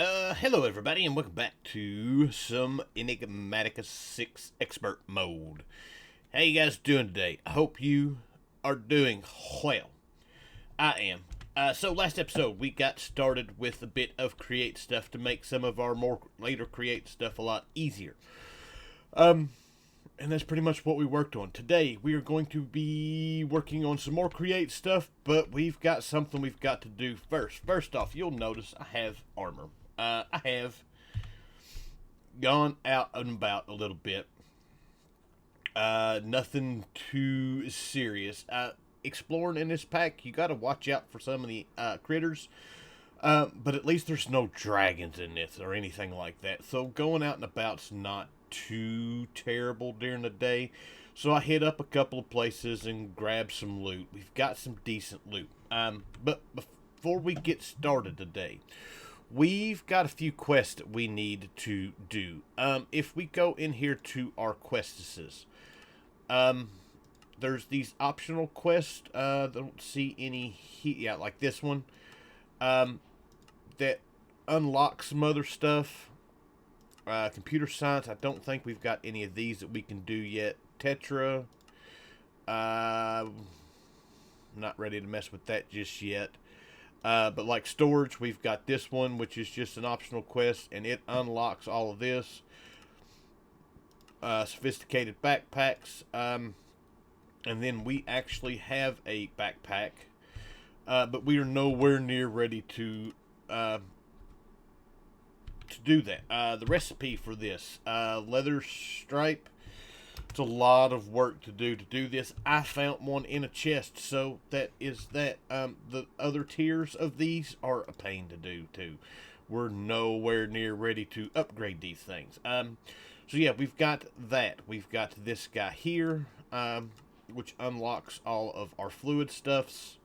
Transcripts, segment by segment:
Hello everybody, and welcome back to some Enigmatica 6 Expert Mode. How you guys doing today? I hope you are doing well. I am. So last episode, we got started with a bit of create stuff to make some of our more later create stuff a lot easier. And that's pretty much what we worked on. Today, we are going to be working on some more create stuff, but we've got something we've got to do first. First off, you'll notice I have armor. I have gone out and about a little bit. Nothing too serious. Exploring in this pack, you gotta watch out for some of the critters. But at least there's no dragons in this or anything like that. So going out and about's not too terrible during the day. So I hit up a couple of places and grabbed some loot. We've got some decent loot. But before we get started today, we've got a few quests that we need to do. If we go in here to our quests, there's these optional quests. Don't see any yeah, like this one. That unlocks some other stuff. Computer science, I don't think we've got any of these that we can do yet. Tetra, not ready to mess with that just yet. But like storage, we've got this one, which is just an optional quest, and it unlocks all of this. Sophisticated backpacks, and then we actually have a backpack, but we are nowhere near ready to do that. The recipe for this, leather stripe. It's a lot of work to do this. I found one in a chest, so that is that. The other tiers of these are a pain to do too. We're nowhere near ready to upgrade these things. So yeah, we've got that. We've got this guy here, which unlocks all of our fluid stuffs,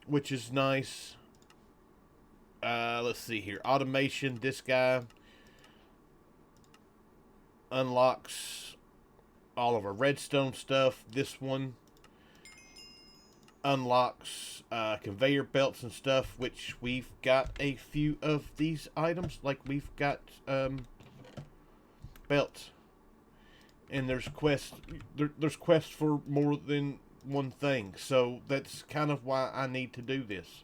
which is nice. Let's see here. Automation, this guy unlocks all of our redstone stuff. This one unlocks conveyor belts and stuff, which we've got a few of these items. Like we've got belts. And there's quests. There's quests for more than one thing. So that's kind of why I need to do this.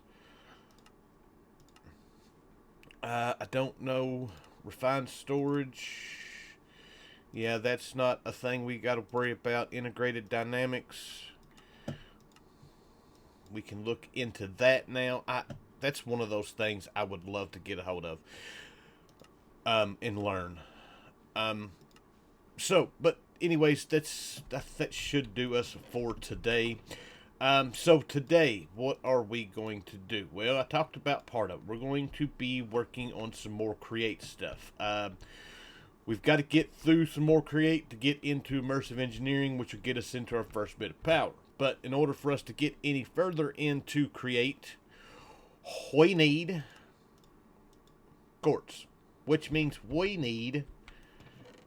I don't know. Refined storage. Yeah, that's not a thing we got to worry about. Integrated dynamics. We can look into that now. That's one of those things I would love to get a hold of. And learn. But anyways, that should do us for today. So today, what are we going to do? Well, I talked about part of it. We're going to be working on some more create stuff. We've got to get through some more create to get into immersive engineering, which will get us into our first bit of power. But in order for us to get any further into create, we need quartz, which means we need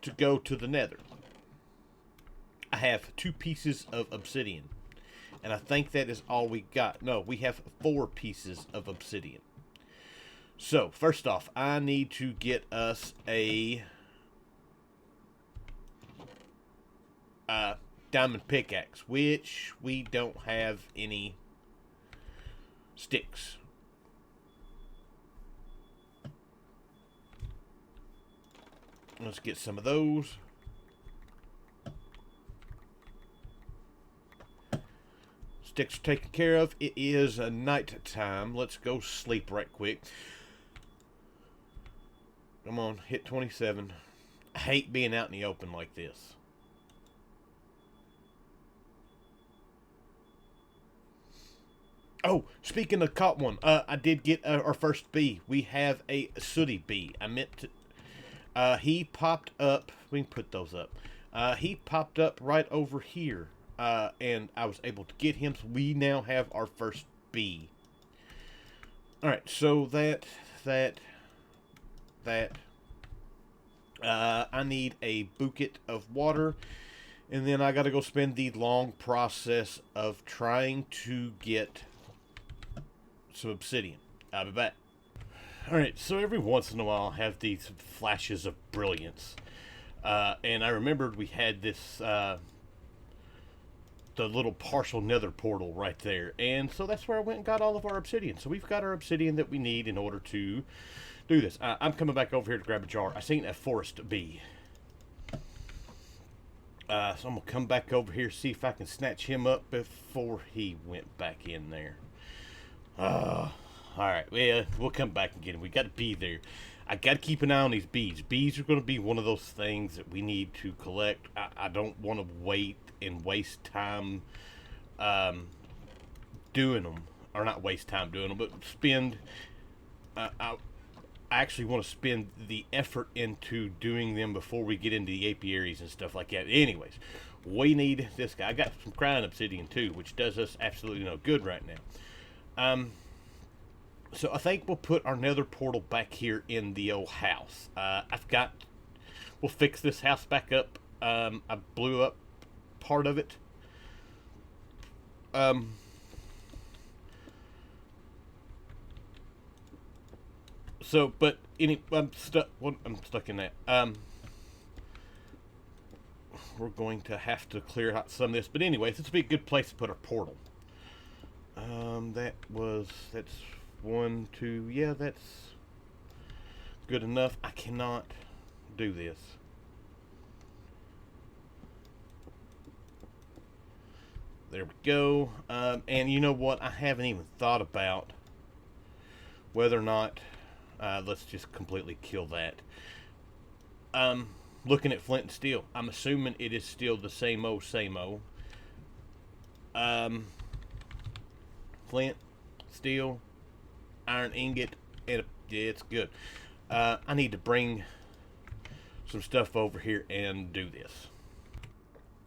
to go to the nether. I have 2 pieces of obsidian. And I think that is all we got. No, we have 4 pieces of obsidian. So, first off, I need to get us a diamond pickaxe, which we don't have any sticks. Let's get some of those. Sticks are taken care of. It is a night time. Let's go sleep right quick. Come on, hit 27. I hate being out in the open like this. Oh, speaking of caught one, I did get our first bee. We have a sooty bee. I meant to. He popped up. We can put those up. He popped up right over here. And I was able to get him, so we now have our first bee. Alright, so I need a bucket of water, and then I gotta go spend the long process of trying to get some obsidian. I'll be back. Alright, so every once in a while I have these flashes of brilliance. And I remembered we had this, the little partial nether portal right there. And so that's where I went and got all of our obsidian. So we've got our obsidian that we need in order to do this. I'm coming back over here to grab a jar. I seen a forest bee. So I'm going to come back over here, see if I can snatch him up before he went back in there. Alright, well, we'll come back and get him. We got to be there. I got to keep an eye on these bees. Bees are going to be one of those things that we need to collect. I don't want to wait and waste time doing them. Or not waste time doing them, but spend... I actually want to spend the effort into doing them before we get into the apiaries and stuff like that. Anyways, we need this guy. I got some crying obsidian too, which does us absolutely no good right now. So I think we'll put our nether portal back here in the old house. We'll fix this house back up. I blew up part of it. I'm stuck in that. We're going to have to clear out some of this. But anyways, this would be a good place to put our portal. That's 1, 2, yeah, that's good enough. I cannot do this. There we go. And you know what? I haven't even thought about whether or not, let's just completely kill that. Looking at flint and steel, I'm assuming it is still the same old, same old. Flint, steel, iron ingot, and yeah, it's good. I need to bring some stuff over here and do this.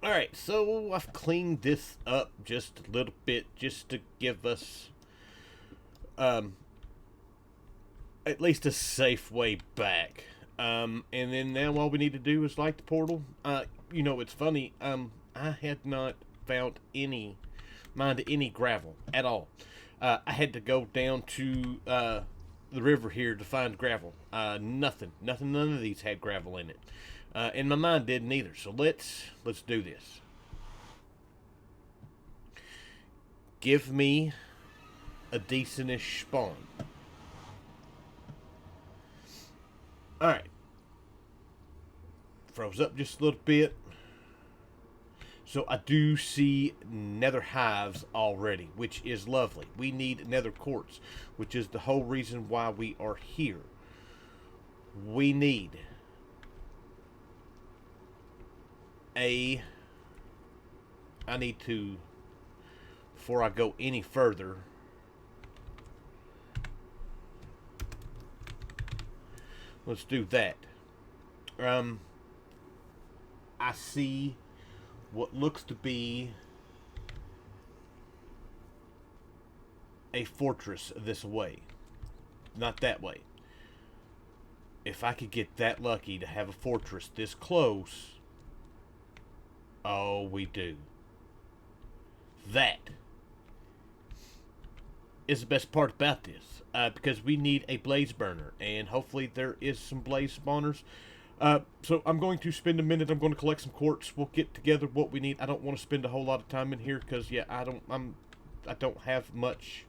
Alright, so I've cleaned this up just a little bit just to give us at least a safe way back. And then now all we need to do is light the portal. You know, it's funny, I had not found any gravel at all. I had to go down to the river here to find gravel. None of these had gravel in it. And my mine didn't either. So let's do this. Give me a decentish spawn. Alright. Froze up just a little bit. So I do see nether hives already, which is lovely. We need nether quartz, which is the whole reason why we are here. We need I need to, before I go any further, let's do that. I see what looks to be a fortress this way. Not that way. If I could get that lucky to have a fortress this close, oh, we do. That is the best part about this. Because we need a blaze burner. And hopefully there is some blaze spawners. So I'm going to spend a minute. I'm going to collect some quartz. We'll get together what we need. I don't want to spend a whole lot of time in here. Because, yeah, I don't have much.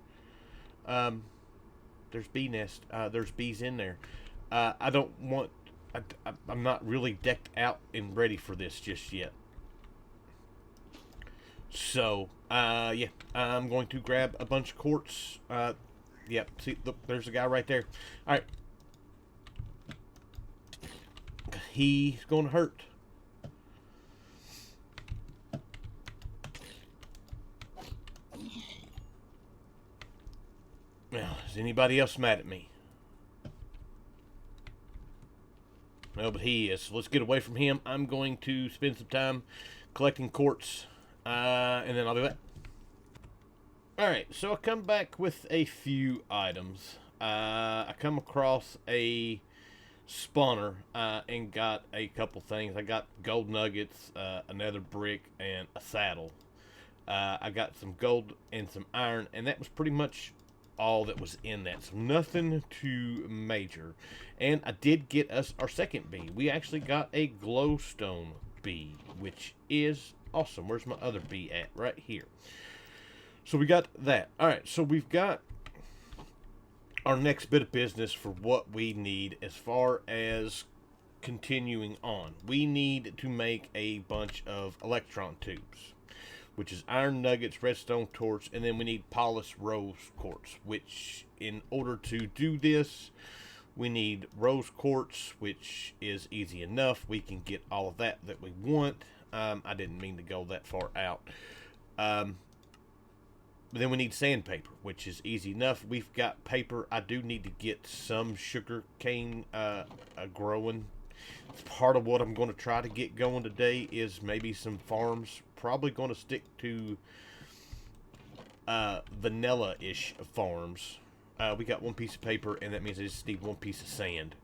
There's bee nest. There's bees in there. I don't want... I'm not really decked out and ready for this just yet. So, yeah, I'm going to grab a bunch of quartz. Yep, see, look, there's a guy right there. Alright. He's going to hurt. Now, is anybody else mad at me? No, but he is. So let's get away from him. I'm going to spend some time collecting quartz. And then I'll be back. Alright, so I come back with a few items. I come across a spawner and got a couple things. I got gold nuggets, another brick, and a saddle. I got some gold and some iron, and that was pretty much all that was in that. So nothing too major. And I did get us our second bee. We actually got a glowstone bee, which is awesome. Where's my other bee at? Right here. So we got that. Alright, so we've got our next bit of business for what we need as far as continuing on. We need to make a bunch of electron tubes, which is iron nuggets, redstone torch, and then we need polished rose quartz, which in order to do this, we need rose quartz, which is easy enough. We can get all of that we want. I didn't mean to go that far out. But then we need sandpaper, which is easy enough. We've got paper. I do need to get some sugar cane growing. Part of what I'm going to try to get going today is maybe some farms. Probably going to stick to vanilla-ish farms. We got one piece of paper, and that means I just need one piece of sand.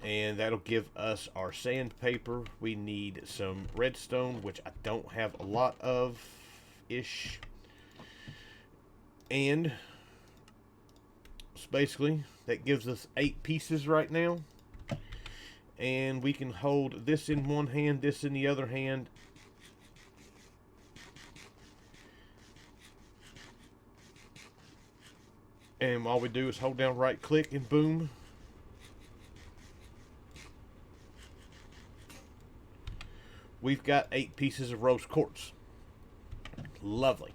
And that'll give us our sandpaper. We need some redstone, which I don't have a lot of-ish. And so basically, that gives us 8 pieces right now. And we can hold this in one hand, this in the other hand. And all we do is hold down right click and boom. We've got 8 pieces of rose quartz. Lovely.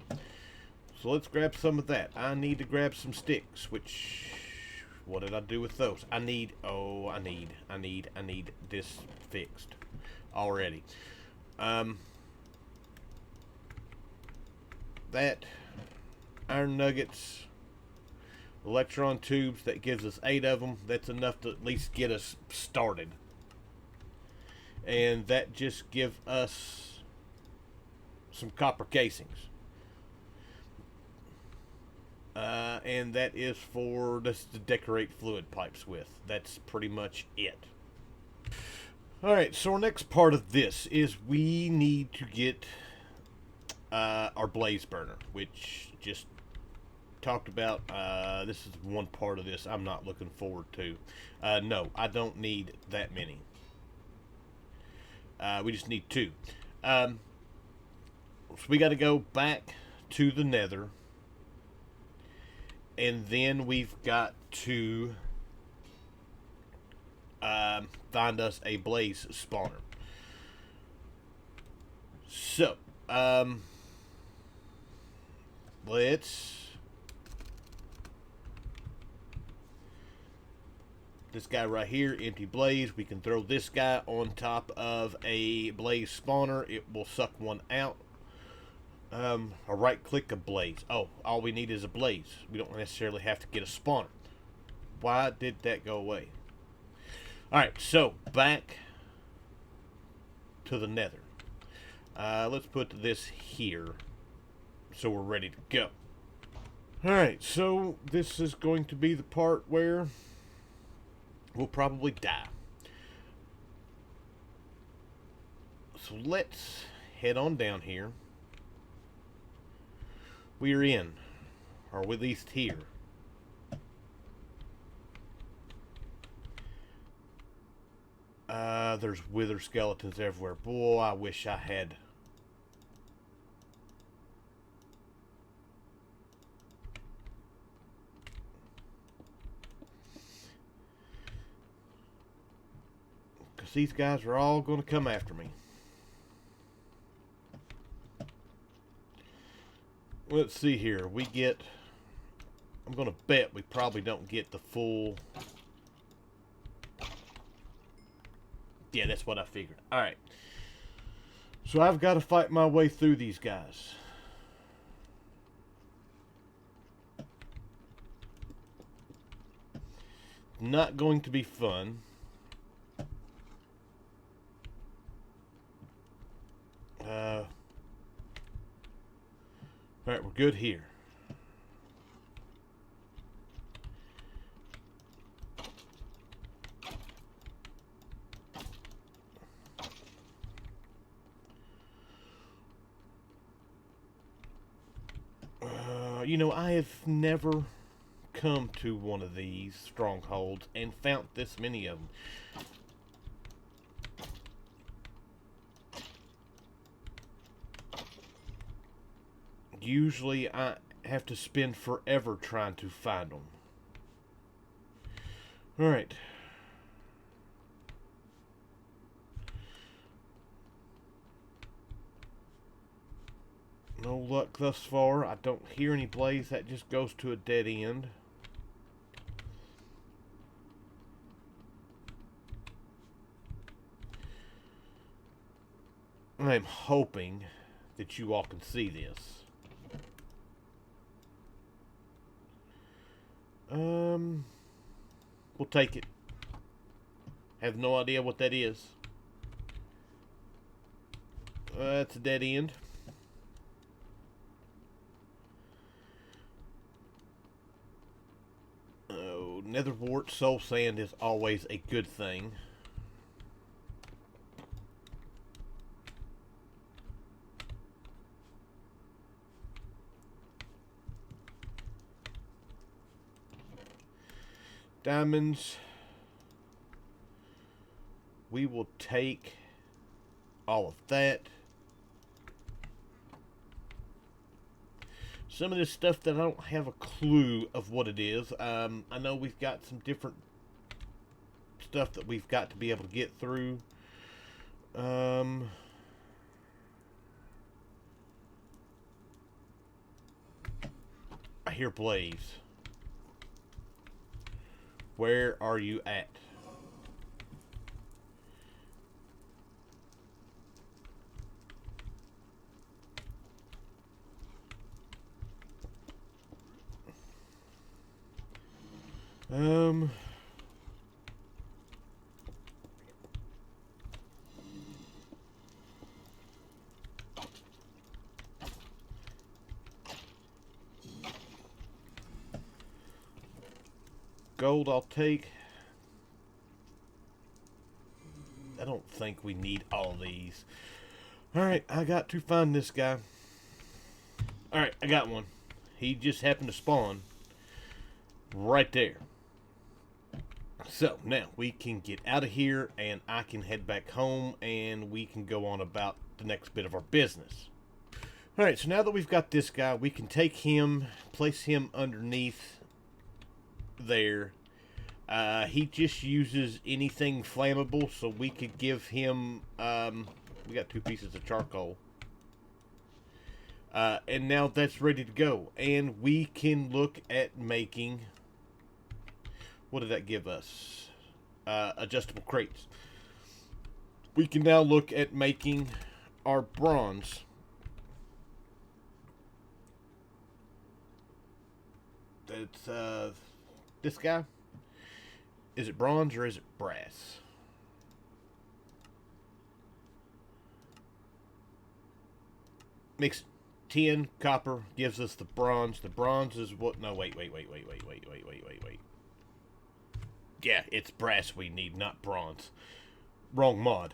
So let's grab some of that. I need to grab some sticks, which, what did I do with those? I need this fixed already. That iron nuggets, electron tubes, that gives us 8 of them. That's enough to at least get us started. And that just gives us some copper casings. And that is for this to decorate fluid pipes with. That's pretty much it. Alright, so our next part of this is we need to get our blaze burner, which just talked about. This is one part of this I'm not looking forward to. No, I don't need that many. We just need 2. So we got to go back to the nether. And then we've got to find us a blaze spawner. So, let's... This guy right here, empty blaze. We can throw this guy on top of a blaze spawner. It will suck one out. A right click a blaze. Oh, all we need is a blaze. We don't necessarily have to get a spawner. Why did that go away? Alright, so back to the nether. Let's put this here so we're ready to go. Alright, so this is going to be the part where we'll probably die. So let's head on down here. We're in, or at least here. There's wither skeletons everywhere. Boy, I wish I had. Because these guys are all going to come after me. Let's see here. We get... I'm going to bet we probably don't get the full... Yeah, that's what I figured. Alright. So I've got to fight my way through these guys. Not going to be fun. Alright, we're good here. You know, I have never come to one of these strongholds and found this many of them. Usually I have to spend forever trying to find them. Alright. No luck thus far. I don't hear any blaze. That just goes to a dead end. I'm hoping that you all can see this. We'll take it. Have no idea what that is. That's a dead end. Oh, nether wart, soul sand is always a good thing. Diamonds. We will take all of that. Some of this stuff that I don't have a clue of what it is. I know we've got some different stuff that we've got to be able to get through. I hear blaze. Where are you at? Gold I'll take. I don't think we need all these. Alright, I got to find this guy. Alright, I got one. He just happened to spawn right there. So, now we can get out of here and I can head back home and we can go on about the next bit of our business. Alright, so now that we've got this guy, we can take him, place him underneath there. He just uses anything flammable, so we could give him, we got 2 pieces of charcoal. And now that's ready to go. And we can look at making, what did that give us? Adjustable crates. We can now look at making our bronze. That's, this guy. Is it bronze or is it brass? Makes 10 copper, gives us the bronze. The bronze is what? No, wait. Yeah, it's brass we need, not bronze. Wrong mod.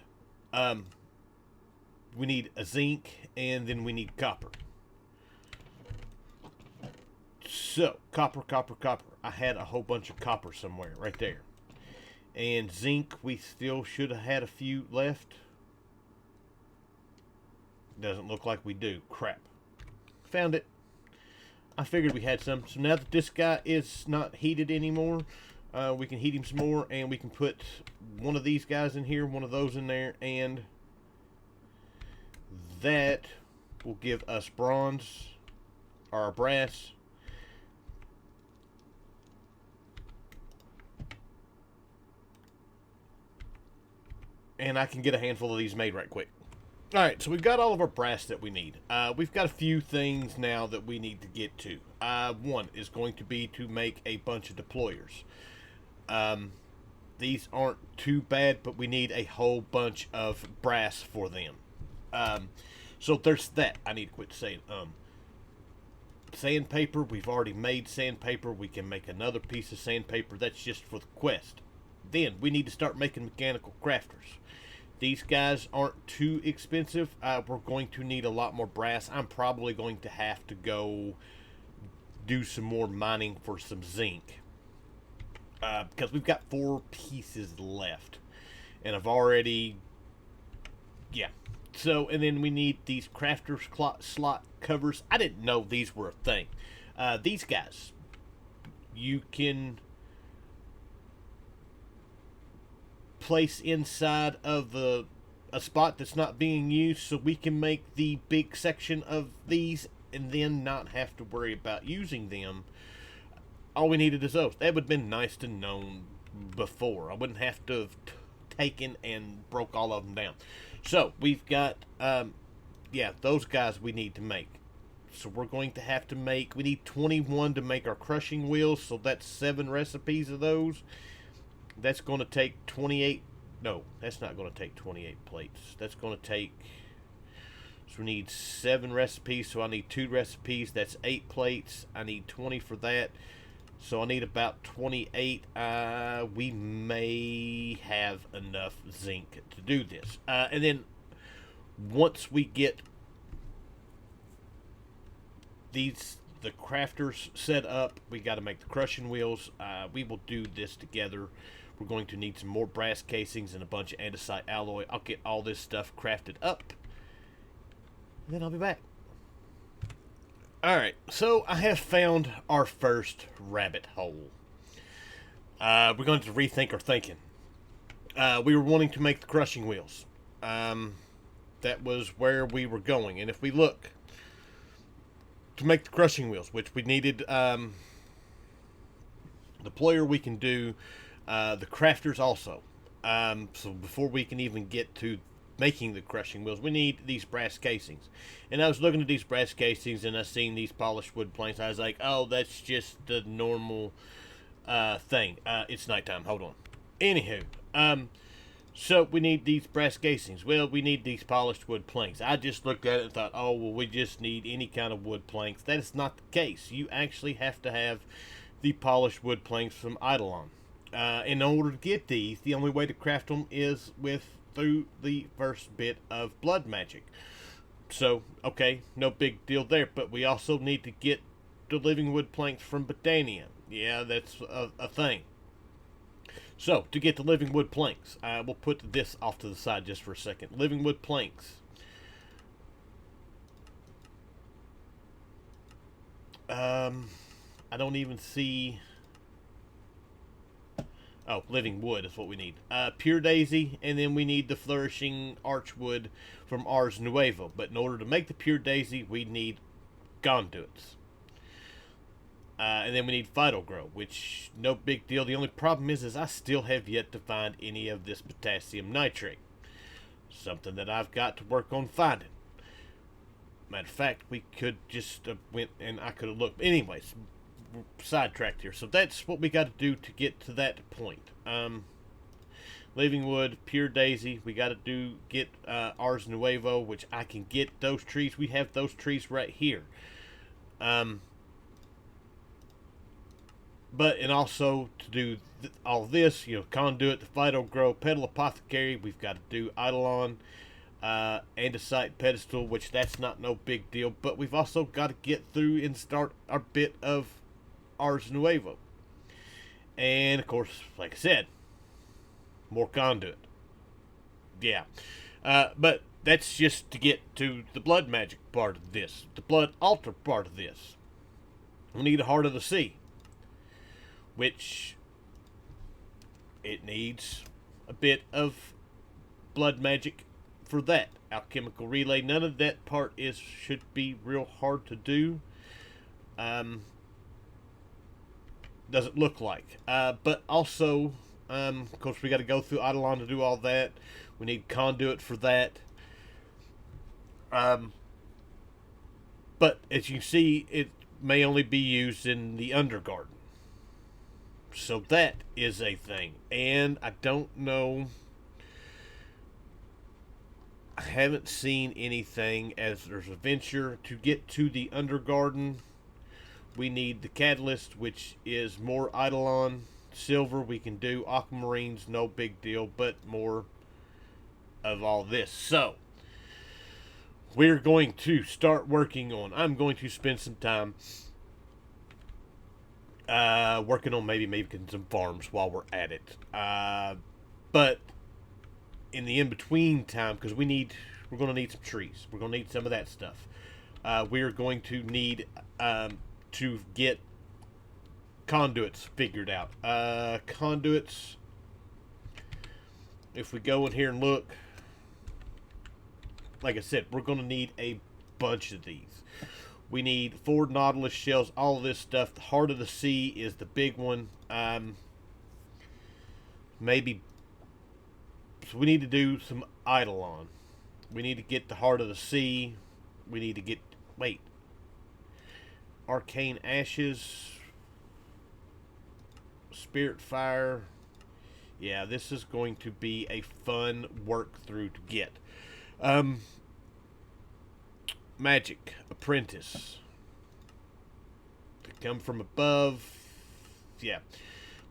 We need a zinc, and then we need copper. So, copper. I had a whole bunch of copper somewhere, right there. And zinc, we still should have had a few left. Doesn't look like we do. Crap. Found it. I figured we had some. So now that this guy is not heated anymore, we can heat him some more, and we can put one of these guys in here, one of those in there, and that will give us bronze, or brass. And I can get a handful of these made right quick. Alright, so we've got all of our brass that we need. We've got a few things now that we need to get to. One is going to be to make a bunch of deployers. These aren't too bad, but we need a whole bunch of brass for them. So there's that. I need to quit saying sandpaper. We've already made sandpaper. We can make another piece of sandpaper. That's just for the quest. Then we need to start making mechanical crafters. These guys aren't too expensive. We're going to need a lot more brass. I'm probably going to have to go do some more mining for some zinc. Because we've got 4 pieces left. And I've already... Yeah. So, and then we need these crafter's slot covers. I didn't know these were a thing. These guys, you can place inside of a spot that's not being used, so we can make the big section of these and then not have to worry about using them. All we needed is those. That would have been nice to know before. I wouldn't have to have taken and broke all of them down. So we've got yeah, those guys we need to make. So we're going to have to make, we need 21 to make our crushing wheels, so that's 7 recipes of those. That's going to take 28, no, that's not going to take 28 plates. That's going to take, so we need 7 recipes, so I need 2 recipes, that's 8 plates. I need 20 for that, so I need about 28. We may have enough zinc to do this. And then once we get the crafters set up, we got to make the crushing wheels. We will do this together. We're going to need some more brass casings and a bunch of andesite alloy. I'll get all this stuff crafted up, and then I'll be back. Alright, so I have found our first rabbit hole. We're going to rethink our thinking. We were wanting to make the crushing wheels. That was where we were going. And if we look, to make the crushing wheels, which we needed the player, we can do the crafters also. So before we can even get to making the crushing wheels, we need these brass casings. And I was looking at these brass casings and I seen these polished wood planks. I was like, oh, that's just the normal thing. It's nighttime. Hold on. Anywho, so we need these brass casings. Well, we need these polished wood planks. I just looked at it and thought, oh, well, we just need any kind of wood planks. That is not the case. You actually have to have the polished wood planks from Eidolon. In order to get these, the only way to craft them is through the first bit of blood magic. So, okay, no big deal there. But we also need to get the living wood planks from Botania. Yeah, that's a thing. So, to get the living wood planks, we'll put this off to the side just for a second. Living wood planks. I don't even see... Oh, living wood is what we need. Pure daisy, and then we need the flourishing archwood from Ars Nuevo. But in order to make the pure daisy, we need conduits. And then we need Vital Grow, which, no big deal. The only problem is I still have yet to find any of this potassium nitrate. Something that I've got to work on finding. Matter of fact, we could just went and I could have looked. Anyways, sidetracked here. So that's what we got to do to get to that point. Living wood, pure daisy. We got to get Ars Nuevo, which I can get those trees. We have those trees right here. But, and also to do all this, conduit, the Vital Grow, Petal Apothecary, we've got to do Eidolon, andesite pedestal, which that's not no big deal. But we've also got to get through and start our bit of Ars Nuevo. And, of course, like I said, more conduit. Yeah. But that's just to get to the blood magic part of this. The blood altar part of this. We need a Heart of the Sea, which it needs a bit of blood magic for that. Alchemical relay, none of that part should be real hard to do. Doesn't look like. But also, of course, we got to go through Eidolon to do all that. We need conduit for that. But as you see, it may only be used in the Undergarden. So that is a thing. And I don't know. I haven't seen anything as there's a venture to get to the Undergarden. We need the catalyst, which is more Eidolon. Silver, we can do aquamarines, no big deal, but more of all this. So, we're going to start working on, I'm going to spend some time Working on maybe making some farms while we're at it. But in the in-between time, because we're going to need some trees. We're going to need some of that stuff. We're going to need to get conduits figured out. Conduits, if we go in here and look, like I said, we're going to need a bunch of these. We need 4 Nautilus shells, all of this stuff. The heart of the sea is the big one. Maybe, so we need to do some Eidolon. We need to get the heart of the sea. We need to get, wait, Arcane Ashes, Spirit Fire. Yeah, this is going to be a fun work through to get. Magic Apprentice. To come from above. Yeah.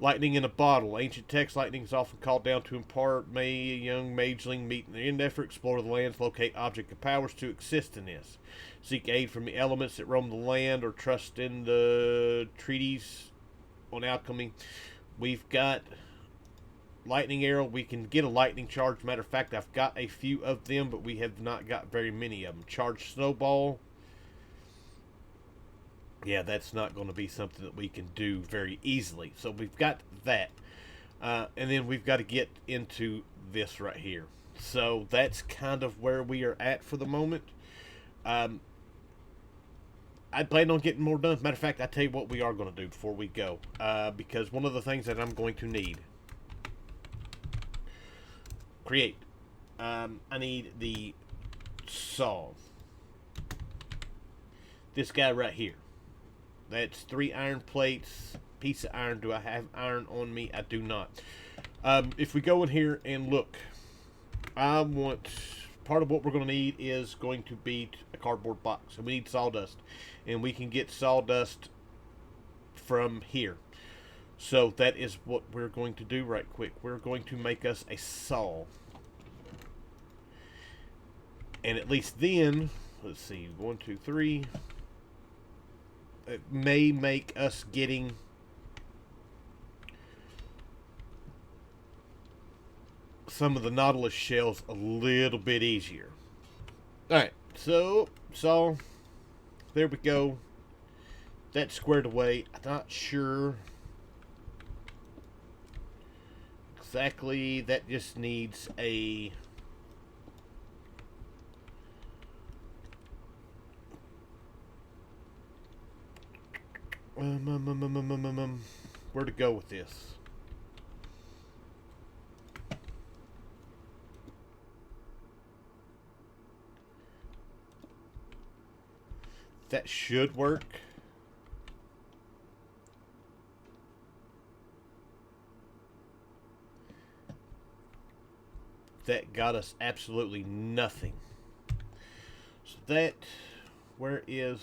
Lightning in a bottle. Ancient text, lightning is often called down to impart. May a young mageling meet in the end effort, explore the lands, locate object of powers to exist in this. Seek aid from the elements that roam the land, or trust in the treaties on alchemy. We've got lightning arrow. We can get a lightning charge. Matter of fact, I've got a few of them, but we have not got very many of them. Charge snowball. Yeah, that's not going to be something that we can do very easily. So we've got that. And then we've got to get into this right here. So that's kind of where we are at for the moment. I plan on getting more done. Matter of fact, I tell you what we are going to do before we go. Because one of the things that I'm going to need. Create. I need the saw. This guy right here. That's 3 iron plates. Piece of iron. Do I have iron on me? I do not. If we go in here and look, I want, part of what we're going to need is going to be a cardboard box. And we need sawdust. And we can get sawdust from here. So that is what we're going to do right quick. We're going to make us a saw. And at least then, let's see, 1, 2, 3. It may make us getting some of the Nautilus shells a little bit easier. Alright, so there we go. That's squared away. I'm not sure exactly. That just needs a where to go with this? That should work. That got us absolutely nothing. So that, where is,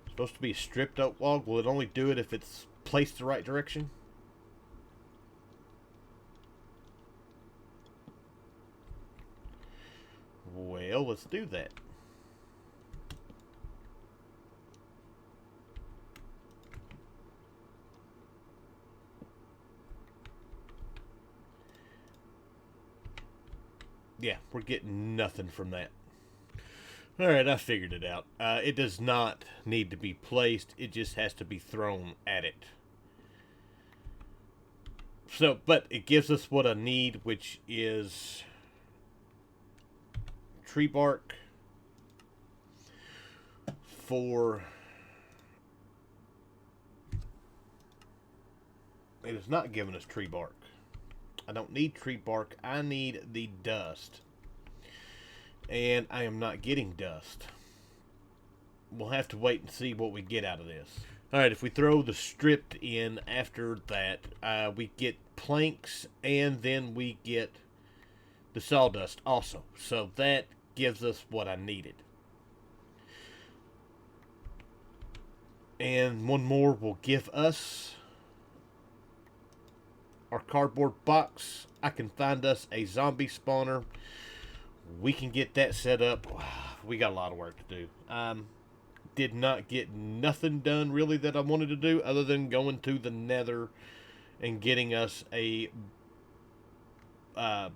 supposed to be a stripped oak log? Will it only do it if it's placed the right direction? Well, let's do that. Yeah, we're getting nothing from that. Alright, I figured it out. It does not need to be placed. It just has to be thrown at it. So, but it gives us what I need, which is tree bark for... It is not giving us tree bark. I don't need tree bark. I need the dust. And I am not getting dust. We'll have to wait and see what we get out of this. Alright, if we throw the stripped in after that, we get planks and then we get the sawdust also. So that gives us what I needed. And one more will give us our cardboard box. I can find us a zombie spawner. We can get that set up. We got a lot of work to do. did not get nothing done really that I wanted to do other than going to the nether and getting us a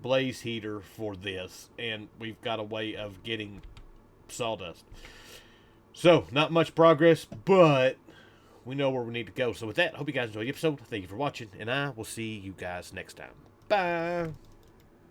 blaze heater for this. And we've got a way of getting sawdust. So, not much progress, but we know where we need to go. So with that, I hope you guys enjoyed the episode. Thank you for watching, and I will see you guys next time. Bye!